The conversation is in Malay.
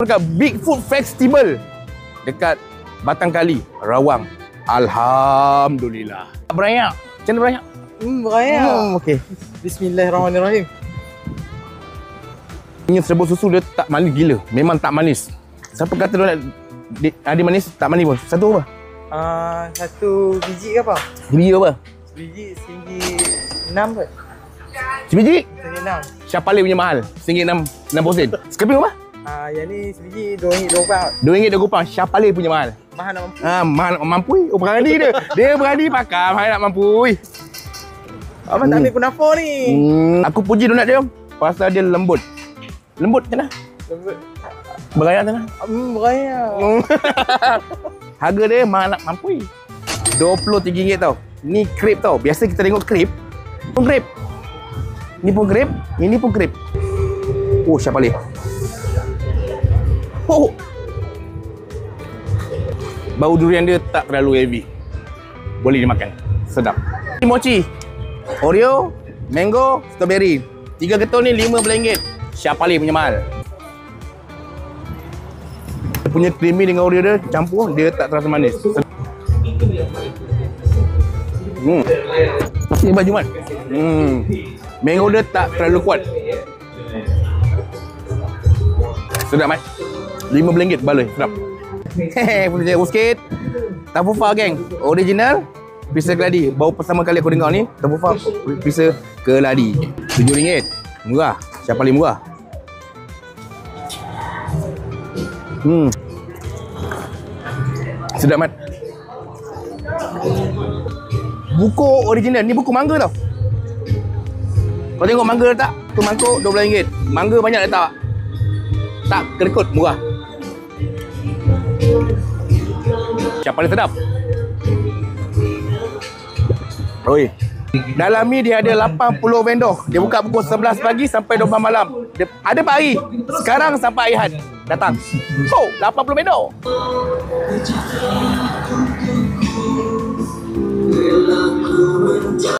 dekat Big Food Festival dekat Batang Kali, Rawang. Alhamdulillah. Berayak. Macam mana berayak? Berayak. Okey. Bismillahirrahmanirrahim. Ini serbuk susu dia tak manis gila. Memang tak manis. Siapa kata dia manis, tak manis pun. Satu apa? Satu biji ke apa? Sebiji apa? Sebiji RM1.6 kot. Sebiji? RM1.6. Syapali punya mahal. RM1.60. Sekeping apa? Yang ni sebiji RM2.20. RM2.20. Syapali punya mahal. Mahal nak mampu. Mahal mampu. Oh, berani dia. Dia berani pakai mahal nak mampu. Abang tak ambil kunafa ni. Aku puji donat dia pasal dia lembut. Lembut macam mana? Lembut. Berayak macam mana? Berayak. Harga dia mahal nak mampu. RM23 tau. Ni krep tau. Biasa kita tengok krep. Pun krep. Ni pun krep. Ini pun krep. Oh, Syapali. Oh. Bau durian dia tak terlalu heavy. Boleh dimakan. Sedap. Ini mochi. Oreo, mango, strawberry. 3 ketul ni RM15. Syapali punya mahal. Dia punya creamy dengan Oreo dia campur, dia tak terasa manis. Ini baju mat. Mango dia tak terlalu kuat. Sedap mat. RM15 baloi, sedap. Hehe, boleh cakap sikit. Tafufa geng, original pisa keladi. Baru pertama kali aku dengar ni, Tafufa pisa keladi. RM7. Murah. Syapali murah. Sedap mat. Buku original. Ni buku mangga tau. Kau tengok mangga letak. Tu mangkuk RM12. Mangga banyak letak. Tak kerikut, murah. Syapali sedap. Oi. Dalam ni dia ada 80 vendor. Dia buka pukul 11 pagi sampai 12 malam. Dia ada per hari. Sekarang sampai hari Ahad. Datang. Oh, 80 vendor.